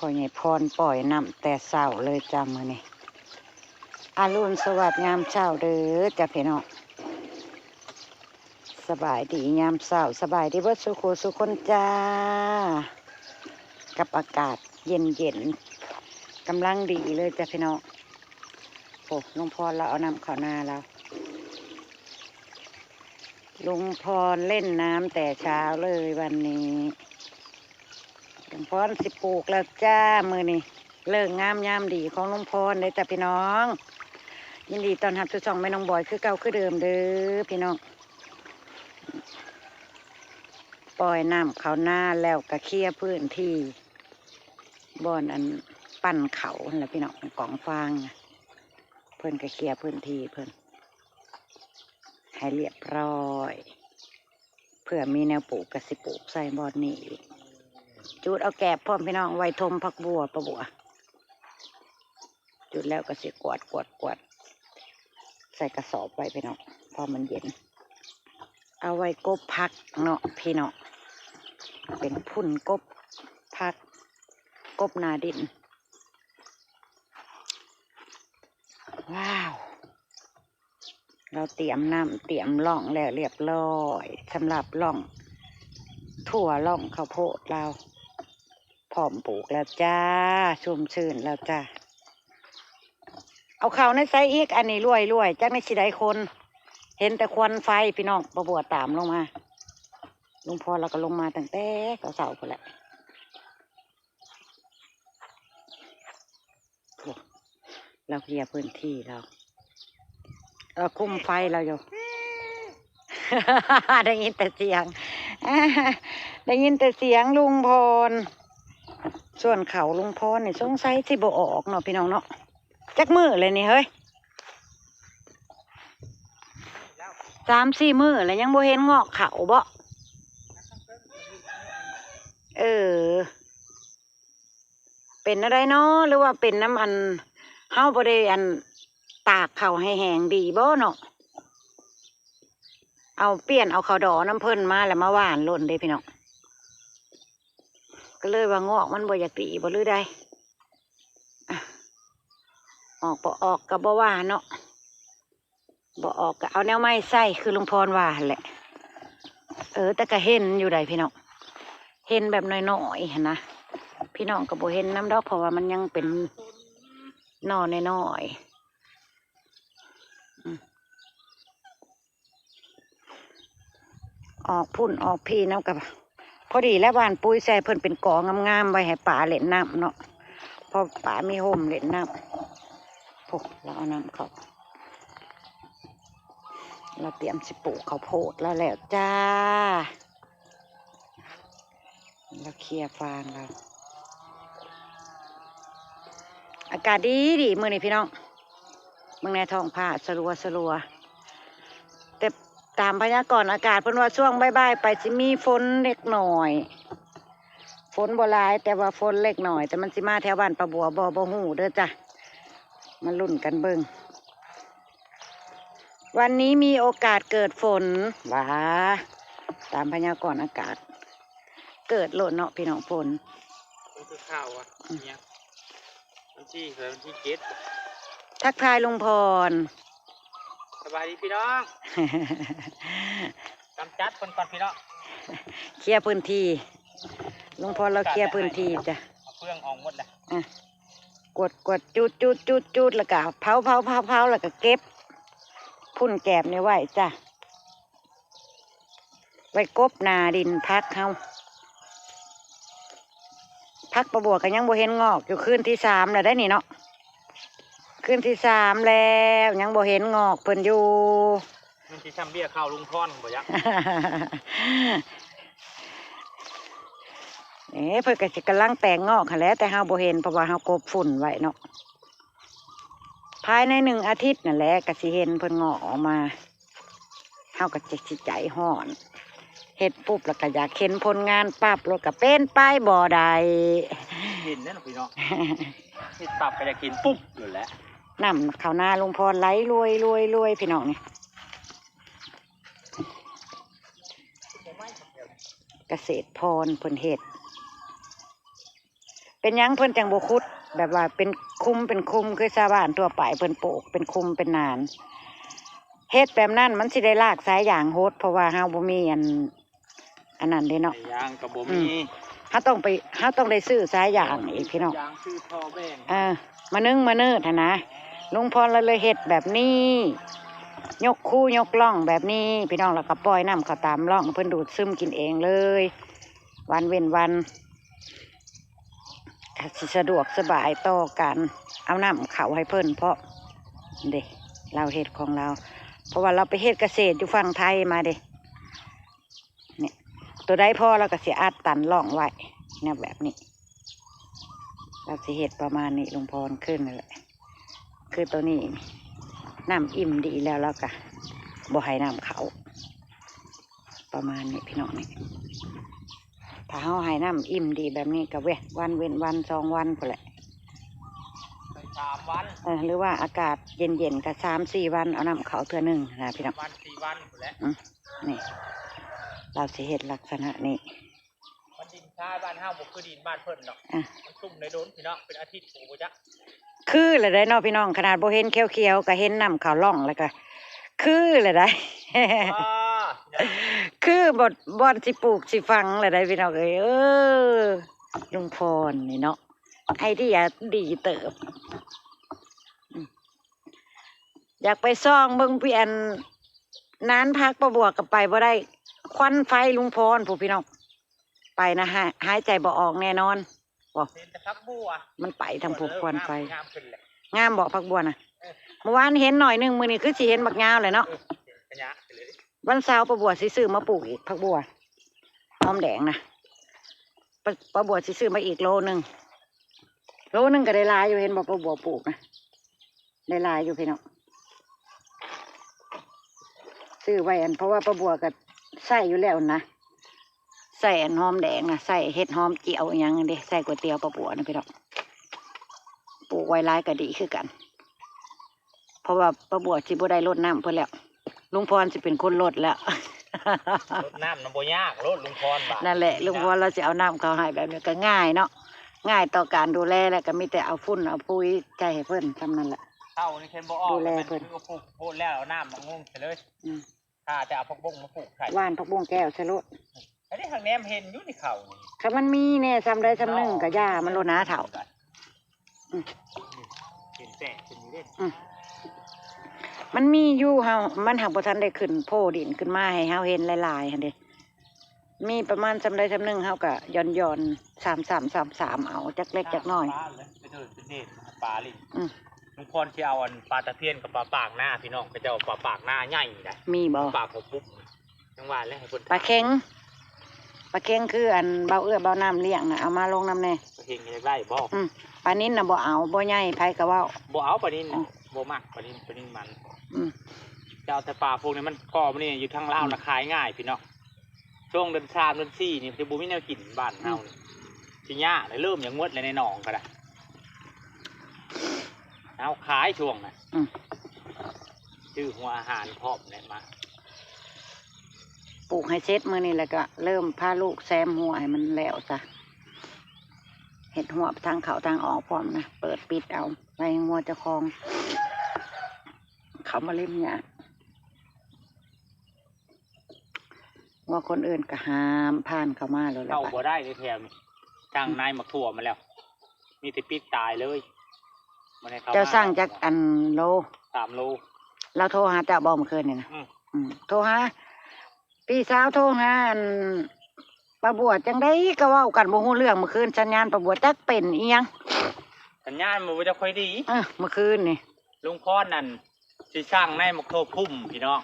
พ่อใหญ่พรปล่อยน้ำแต่เช้าเลยจ้ามื้อนี้อารุณสวัสดิ์ยามเช้าเด้อจ้าพี่น้องสบายดียามเช้าสบายดีเบิดสุขสุขคนจ้ากับอากาศเย็นกำลังดีเลยจ้าพี่น้องโอ้ลุงพรเราเอาน้ำเข้านาแล้วลุงพรเล่นน้ำแต่เช้าเลยวันนี้ลุงพรสิปลูกแล้วจ้ามือนี่เลิกงามยามดีของลุงพรเลยจ้าพี่น้องยินดีตอนรับทุกช่องแม่น้องบอยคือเก่าคือเดิมเด้อพี่น้องปล่อยน้ำเขาหน้าแล้วก็เคลียร์พื้นที่บ่อนอันปั้นเขาแล้วพี่น้องกองฟางเพิ่นก็เคลียร์พื้นที่เพิ่นให้เรียบร้อยเพื่อมีแนวปลูกกสิปลูกใส่บอนนี้จุดเอาแกบพร้อมพี่น้องไว้ทมผักบัวประบัวจุดแล้วก็สิกวาดใส่กระสอบไว้พี่น้องพอมันเย็นเอาไว้กบพักเนาะพี่น้องเป็นพุ่นกบพักกบนาดินว้าวเราเตรียมน้ำเตรียมล่องแล้วเรียบร้อยสำหรับล่องถั่วล่องข้าวโพดเราพร้อมปลูกแล้วจ้าชุ่มชื่นแล้วจ้าเอาข้าวในไซอีกอันนี้รวยจักในสิได้คนเห็นแต่ควันไฟพี่น้องประบัวตามลงมาลุงพอเราก็ลงมาตั้งแต่เสาคนแหละเราเคลียร์พื้นที่เราคุมไฟเราอยู่ ได้ยินแต่เสียงได้ยินแต่เสียงลุงพรส่วนเขาลุงพรนี่สงสัยที่บ่ออกเนาะพี่น้องเนาะจักมือเลยนี่เฮ้ย3-4 มือแล้วยังบ่เห็นงอกเขาบ่เป็นอะไรเนาะหรือว่าเป็นน้ำอันเฮาบ่ได้อันตากเขาให้แห้งดีบ่เนาะเอาเปลี่ยนเอาข้าวดอน้ำเพิ่นมาแล้วมาหว่านล่นเด้พี่น้องก็เลยว่างอกมันบ่อยากตีบ่หรือใดออกบ่ออกก็บ่ว่าเนาะบ่ออกก็เอาแนวไม้ใส่คือลุงพรว่าแหละแต่ก็เห็นอยู่ใดพี่น้องเห็นแบบน้อยๆนะพี่น้องก็บ่เห็นน้ำดอกเพราะว่ามันยังเป็นหน่อน้อยออกพุ่นออกพี่น้ำกับพอดีแล้วบ้านปุ้ยแซ่เพิ่นเป็นกองงามๆไว้ให้ป่าเล่นน้ำเนาะพอป่ามีห่มเล่นน้ำพวกเราเอาน้ำเขาเราเตรียมสิปลูกข้าวโพดแล้วจ้าเราเคลียร์ฟางเราอากาศดีมื้อนี้พี่น้องเมืองในท้องผ้าสลัวแต่ตามพยากรณ์อากาศเพิ่นว่าช่วงบ่ายๆไปสิมีฝนเล็กหน่อยฝนบ่หลายแต่ว่าฝนเล็กหน่อยแต่มันสิมาแถวบ้านปะบัวบ่ฮู้เด้อจ้ะมันลุ้นกันเบิ่งวันนี้มีโอกาสเกิดฝนว้าตามพยากรณ์อากาศเกิดโลดเนาะพี่น้องฝนมันคือข้าวอ่ะเนี่ยวันที่7ทักทายลุงพรสบายดีพี่น้องกำจัดคนก่อนพี่น้องเคลียร์พื้นที่ลุงพรเราเคลียร์พื้นที่จ้ะเฟื่องออกหมดเลยกดจุดแล้วก็เผาแล้วก็เก็บพุ่นแกบนี่ไว้จ้ะไว้กบนาดินพักเขาพักประบัวกันยังบ่เห็นงอกอยู่คืนที่3แล้วได้นี่เนาะคืนที่3แล้วยังบ่เห็นงอกเพิ่นอยู่มันที่ทำเบี้ยข้าวลุงพรบ่ยักเพิ่นก็สิกำลังแต่งงอกค่ะแล้วแต่เฮาบ่เห็นเพราะว่าเฮากบฝุ่นไว้เนาะภายใน1 อาทิตย์นั่นแหละก็สิเห็นเพิ่นงอกออกมาเฮาก็สิใจฮ้อนเฮ็ดปุ๊บแล้วก็อยากเห็นผลงานปั๊บรถก็เป็นไปบ่ได้เห็นแน่นอนพี่น้องเฮ็ดปั๊บก็อยากกินปุ๊บอยู่แล้วน้ำข้าวนาลุงพรไหลรวยพี่น้องนี่เกษตรพรเพิ่นเฮ็ด เป็นหยังเพิ่นจังบ่ขุดแบบว่าเป็นคุมคือชาวบ้านทั่วไปเพิ่นปลูกเป็นคุมเป็นนานเฮ็ดแบบนั้นมันสิได้ลากสายยางโฮดเพราะว่าเฮาบ่มีอันนั้นเด้เนาะ สายยางกับบ่มี เฮาต้องได้ซื้อสายยางอีกพี่น้อง ยางซื้อท่อแบ่ง มานึ่งมาเนิดหั่นนะลุงพรเลยเฮ็ดแบบนี้ยกคู่ยกล่องแบบนี้พี่น้องแล้วก็ปล่อยน้ำเข้าตามร่องเพิ่นดูดซึมกินเองเลยวันเว้นวันสิสะดวกสบายต่อกันเอาน้ำเขาให้เพิ่นเพราะเด้เราเฮ็ดของเราเพราะว่าเราไปเฮ็ดเกษตรอยู่ฝั่งไทยมาเด้เนี่ยตัวใดพ่อเราก็สิอัดตันร่องไว้เนี่ยแบบนี้เราสิเฮ็ดประมาณนี้ลุงพรขึ้นนั่นแหละคือตัวนี้น้ำอิ่มดีแล้วแล้วก็บ่ให้น้ำเขาประมาณนี้พี่น้องนี่ถ้าเฮาให้น้ำอิ่มดีแบบนี้ก็เว้ยวันเว้นวัน2 วันพุ่นแหละ ไป3 วัน หรือว่าอากาศเย็นๆก็3-4 วันเอาน้ำเขาเทื่อหนึงนะพี่น้อง วัน4 วันพุ่นแหละ นี่เราสิเฮ็ดลักษณะนี้ มันดินชายบ้านเฮาบ่คือดินบ้านเพิ่นดอกมันซุ่มในโดนพี่น้องเป็นอาทิตย์ปลูกบ่จัก คือเลยได้เนาะพี่น้องขนาดบ่เห็นเขียวๆก็เห็นน้ำเขาวล่องแล้วก็คือเลยได้ คือบอนสิปลูกสิฟังเลยได้พี่น้องเอ้ยลุงพรนี่เนาะไอเดียดีเติบอยากไปซ่องเบิ่งพี่อันนานพักประบวกกับไปบ่ได้ควันไฟลุงพรผู้พี่น้องไปนะฮะหายใจบ่ออกแน่นอนบอก เห็นแต่พักบัว มันไปทางผูกควันไฟ งามขึ้นแหละ งามบอกพักบัวนะเมื่อวานเห็นหน่อยหนึงมื้อนี้คือสิเห็นบักยาวเลยเนาะ กระยะไปเลย วันเสาร์ประบัวสิซื้อมาปลูกอีกพักบัวหอมแดงนะประบัวสิซื้อมาอีกโลนึงก็ได้หลายอยู่เห็นบอกประบัวปลูกนะได้หลายอยู่พี่น้องซื้อไว้อันเพราะว่าประบัวก็ใส่อยู่แล้วนะใส่อันหอมแดงนะใส่เห็ดหอมเจียวอหย่างนี้ใส่ก๋วยเตี๋ยวประบัวนะพี่น้องปลูกไว้หลายก็ดีคือกัน เพราะว่าประบัวสิบ่ได้รดน้ำเพิ่นแล้วลุงพรสิเป็นคนรดแล้ว รดน้ำน้ำบ่ยากรดลุงพรบ่า นั่นแหละลุงพรเราจะเอาน้ำเขาให้แบบนี้ก็ง่ายเนาะง่ายต่อการดูแลแล้วก็มีแต่เอาฝุ่นเอาปุ๋ยใจให้เพิ่นทำนั่นแหละ เข้านี่เพิ่นบ่ออก ดูแลเพิ่ เพิ่ น นก็ปลูกโพดแล้วเอาน้ำมางงใส่เลยถ้าจะเอาผักบุ้งมาปลูกใส่ ว่านผักบุ้งแก้วชะโลด อันนี้ทางแนมเห็นอยู่ในเขานี่ ถ้ามันมีเนี่ยซ้ำใดซ้ำหนึ่งก็ย่ามันโลนาเถา เห็นแตะเป็นอยู่เด้ มันมีอยู่เฮามันหักบ่ทันได้ขึ้นโพดินขึ้นมาให้เฮาเห็นหลายๆหั่นเด้มีประมาณซ้ำใดซ้ำหนึ่งเฮาก็ย่อน33เอาจักเล็กจักน้อย ปลาเลยไปเถิดเป็นเด็ดปลาลิง ลุงพรที่เอาอันปลาตะเพียนกับปลาปากหน้าพี่น้องไปเจ้าปลาปากหน้าใหญ่นะ มีบ่ ปลาหัวปุ๊บจังหวะแล้วให้เพิ่น ปลาเค็งคืออันเบาเอื้อเบาน้ำเลี้ยงน่ะเอามาลงน้ำแน่ เฮงให้ได้บ่ ปลานิ้นน่ะบ่เอาบ่ใหญ่ไผก็เว้า บ่เอาปลานินบ่มักปลานินมันเจ้าแต่ปลาพวกนี้มันก่อมันนี่อยู่ทางลาวนะขายง่ายพี่น้องช่วงเดือน3เดือน4นี่จะบ่มีแนวกินบ้านเฮานี่สิยากเลยเริ่มอย่างงดเลยในหนองก็ได้เอาขายช่วงน่ะชื่อหัวอาหารพร้อมเลยมา ปลูกให้เซ็ตมื้อนี้แล้วก็เริ่มพาลูกแซมหัวให้มันแล้วซะเห็ดหัวทางเขาทางออกพร้อมนะเปิดปิดเอาไว้งัวเจ้าของเขามาเล่นเนี่ยว่าคนอื่นก็ห้ามผ่านเข้ามาแล้วแหละ เข้าบ่ได้เลยแถวนี้จ้างนายมาทั่วมาแล้ว มีแต่ปิดตายเลยบ่ได้เข้ม เจ้าสร้างจากอันโล 3 โล เราโทรหาเจ้าบอกเมื่อคืนนี่นะโทรหาพี่สาวโทรหาอันป้าบัวจังได้ก็เว้ากันบ่ฮู้เรื่องเมื่อคืนสัญญาณป้าบัวจักเป็นอีหยัง สัญญาณมันบ่จะค่อยดี เมื่อคืนนี่ ลุงพรนั่นสิสร้างในมักทั่วพุ่มพี่น้อง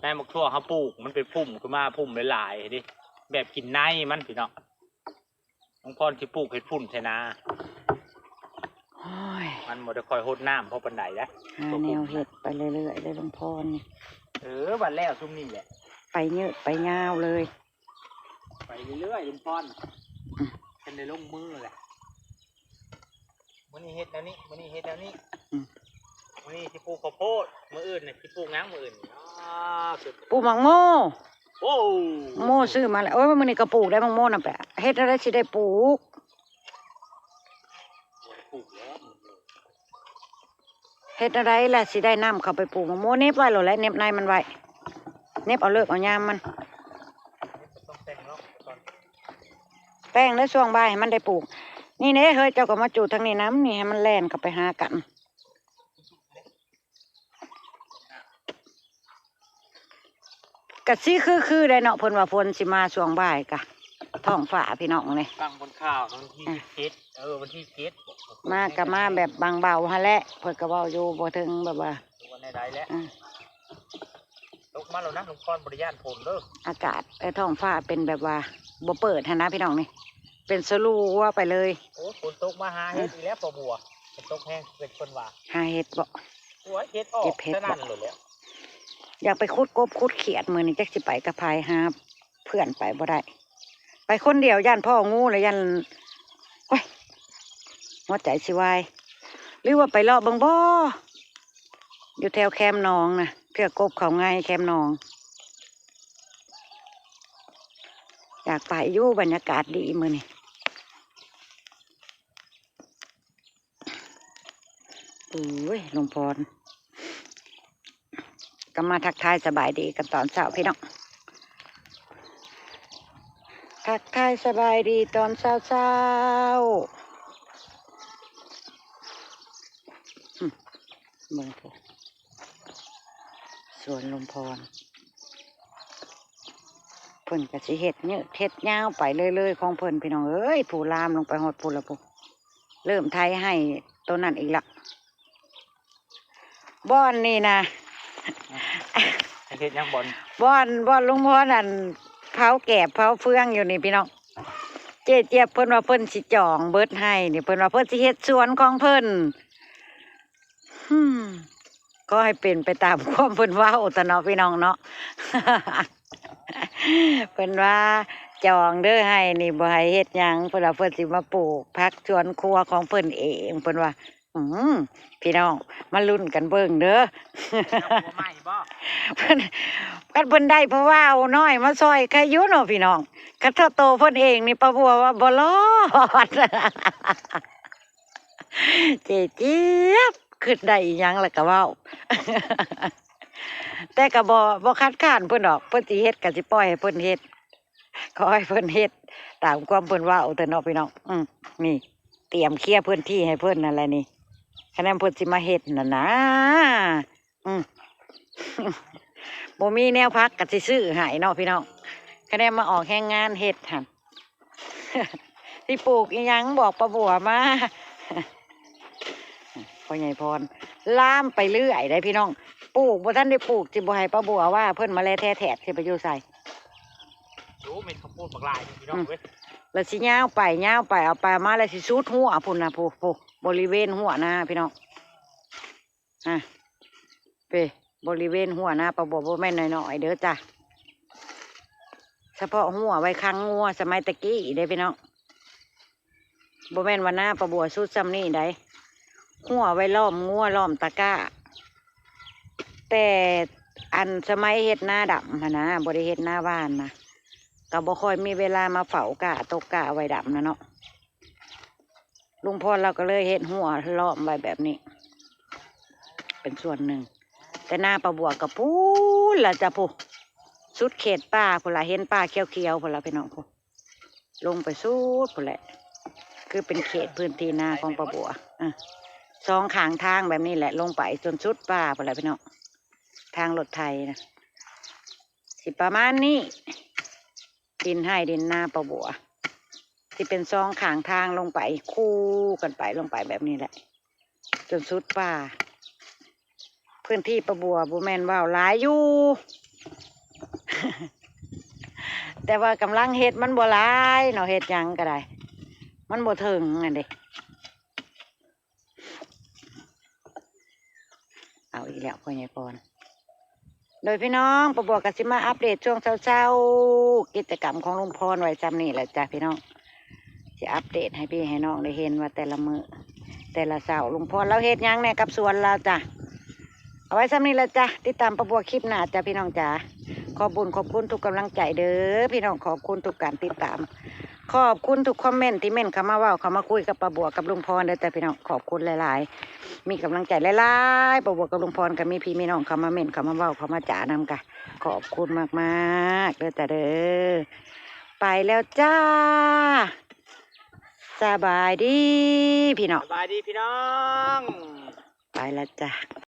ในมักทั่วเขาปลูกมันเป็นพุ่มขึ้นมาพุ่มหลายๆดิแบบกินในมันพี่น้องลุงพรสิปลูกเห็ดพุ่นใช่นา โอ้ย มันบ่ได้ค่อยโหดน้ำเพราะปานใดนะ หาแนวเห็ดไปเรื่อยๆเลยหลวงพ่อนี่ บัดแล้วซุมนี้แหละ ไปเยอะไปยาวเลย ไปเรื่อยๆลุงพรเป็นได้ลงมือแหละมื้อนี้เฮ็ดแล้วนี้มื้อนี้เฮ็ดแล้วนี้มื้อนี้สิปลูกข้าวโพดมื้ออื่นน่ะสิปลูกหยังมื้ออื่นสุด ปลูกมังโม โอ้ โมซื้อมาแล้วโอ้ยมันนี่ก็ปลูกได้มังโมน่ะแปะเฮ็ดอะไรสิได้ปลูก ปลูกแล้ว เฮ็ดอะไรล่ะสิได้น้ำเข้าไปปลูกมะม่วงเน็บไว้หรอแล้วเน็บในมันไว้เน็บเอาเลิกเอายามมัน ต้องแต่งเนาะตอน แป้งแล้วช่วงบ่ายให้มันได้ปลูกนี่เน่เฮ้ยเจ้าก็มาจูดทางนี้น้ำนี่ให้มันแล่นเข้าไปหากันกะซี่คือได้เนาะเพิ่นว่าฝนสิมาช่วงบ่ายกะท้องฟ้าพี่น้องเลย ตั้งบนข้าววันที่17วันที่7 มากับมาแบบบางเบาฮะแหละเพิ่นก็เว้าอยู่บ่ถึงแบบว่า วันใดๆแล้วตกมาแล้วนะลุงพรบริญาณผลเด้อ อากาศท้องฟ้าเป็นแบบว่าบ่เปิดหั้นนะพี่น้องนี่เป็นสลัวไปเลย โอ้ฝนตกมาหาเฮ็ดอีกแล้วปอบัวฝนตกแห้งเป็นคนว่า หาเห็ดบ่ หัวเฮ็ดออกซะนั่นเลยแล้ว อยากไปคุดกบคุดเขียดมื้อนี้จักสิไปกับพายหาเพื่อนไปบ่ได้ไปคนเดียวย่านพ่องูแล้วย่านโอ้ยหัวใจสิวายหรือว่าไปเลาะเบิ่งบ่อยู่แถวแคมป์หนองน่ะเพื่อกบเขาไงแคมป์หนองอยากไปอยู่บรรยากาศดีมื้อนี้โอ้ยหลวงพรก็มาทักทายสบายดีกันตอนเช้าพี่น้องทักทายสบายดีตอนเช้าเมืองพวกสวนหลวงพรเพิ่นกะสิเฮ็ดเนี่ยเฮ็ดยาวไปเลยของเพิ่นพี่น้องเอ้ยผู้ลามลงไปหอดผู้ละผู้เริ่มไทยให้ตัวนั้นอีกละบ้อนนี่นะ เฮ็ดยังบ่น บ้อนลุงพ่อนั่นเผาแกบเผาเฟืองอยู่นี่พี่น้องเจ๊เจี๊ยบเพิ่นว่าเพิ่นสิจองเบิดให้นี่เพิ่นว่าเพิ่นสิเฮ็ดสวนของเพิ่นก็ให้เป็นไปตามความเพิ่นเว้าตะเนาะพี่น้องเนาะ เพิ่นว่าจองเด้อให้นี่บ่ให้เฮ็ดหยังเพิ่นว่าเพิ่นสิมาปลูกผักสวนครัวของเพิ่นเองเพิ่นว่าพี่น้องมาลุ้นกันเบิ่งเด้อ หัวใหม่บ่ เพิ่นกันเพิ่นได้เพราะว่าเอาน้อยมาซอยใครอยู่เนาะพี่น้องคันถ้าโตเพิ่นเองนี่ป้าบัวว่าบ่รอด เจ๊เจี๊ยบขึ้นได้อีหยังแล้วก็เว้า แต่ก็บ่คัดค้านเพิ่นดอกเพิ่นสิเฮ็ดก็สิปล่อยให้เพิ่นเฮ็ดขอให้เพิ่นเฮ็ดตามความเพิ่นเว้าเถอะเนาะพี่น้องนี่เตรียมเคลียร์พื้นที่ให้เพิ่นนั่นแหละนี่คะแนนเพิ่นสิมาเฮ็ดนั่นนะ บ่มีแนวพักก็สิซื้อให้เนาะพี่น้องคะแนนมาออกแรงงานเฮ็ดหั่น ที่ปลูกอีหยังบอกป้าบัวมา พ่อใหญ่พรล่ามไปเรื่อยได้พี่น้องปลูกบ่ทันได้ปลูกสิบ่ให้ป้าบัวว่าเพิ่นมาแลแท้แท้สิไปอยู่ใส่ รู้เม็ดข้าวโพดบักลายนี่พี่น้องเว้ย แล้วสิย่าวไปเอาไปมาแล้วสิสูดหัวพุ่นน่ะผู้บริเวณหัวหน้าพี่น้องไปบริเวณหัวหน้าป้าบัวบ่แม่นน้อยๆเด้อจ้ะเฉพาะหัวไว้ค้างงัวสมัยตะกี้ได้พี่น้องบ่แม่นว่าหน้าป้าบัวสุดซ้ำนี่ได้หัวไว้ล้อมงัวล้อมตะกร้าแต่อันสมัยเฮ็ดหน้าดำนะบ่ได้เฮ็ดหน้าบ้านนะก็บ่ค่อยมีเวลามาเฝ้ากะตกกะไว้ดำนะเนาะลุงพรเราก็เลยเฮ็ดหัวล้อมไว้แบบนี้เป็นส่วนหนึ่งแต่หน้าป้าบัวกับพูนล่ะจ้ะพูสุดเขตป่าพุ่นละเห็นป่าเขียวๆพุ่นละพี่น้องพูลงไปสุดพุ่นแหละคือเป็นเขตพื้นที่นาของป้าบัวสองข้างทางแบบนี้แหละลงไปจนสุดป่าพุ่นละพี่น้องทางรถไทยนะสิประมาณนี้ดินให้ดินนาป้าบัวที่เป็นซองข้างทางลงไปคู่กันไปลงไปแบบนี้แหละจนสุดป่าพื้นที่ป้าบัวบูแมนว่าวหลายอยู่ แต่ว่ากำลังเห็ดมันบ่หลายเนาะเห็ดหยังก็ได้มันบ่ถึงอันเด้เอาอีกแล้วพ่อใหญ่ปอนโดยพี่น้องป้าบัวก็สิมาอัปเดตช่วงเช้าๆกิจกรรมของลุงพรไว้จำนี่แหละจ้ะพี่น้องจะอัปเดตให้พี่ให้น้องได้เห็นว่าแต่ละมื้อแต่ละเช้าลุงพรเราเฮ็ดหยังเนี่ยกับสวนเราจ้ะเอาไว้ซ้ำนี้ละจ้ะติดตามป้าบัวคลิปหน้าจ้ะพี่น้องจ๋าขอบคุณทุกกำลังใจเด้อพี่น้องขอบคุณทุกการติดตาม ขอบคุณทุกคอมเมนต์ที่เม่นเข้ามาเว่าเข้ามาคุยกับป้าบัวกับลุงพรเด้อแต่พี่น้องขอบคุณหลายๆมีกำลังใจหลายๆป้าบัวกับลุงพรก็มีพี่มีน้องเข้ามาเม่นเข้ามาเว้าเข้ามาจ๋านำกะขอบคุณมากๆเด้อแต่เด้อไปแล้วจ้าสบายดีพี่น้อง สบายดีพี่น้อง ไปแล้วจ้า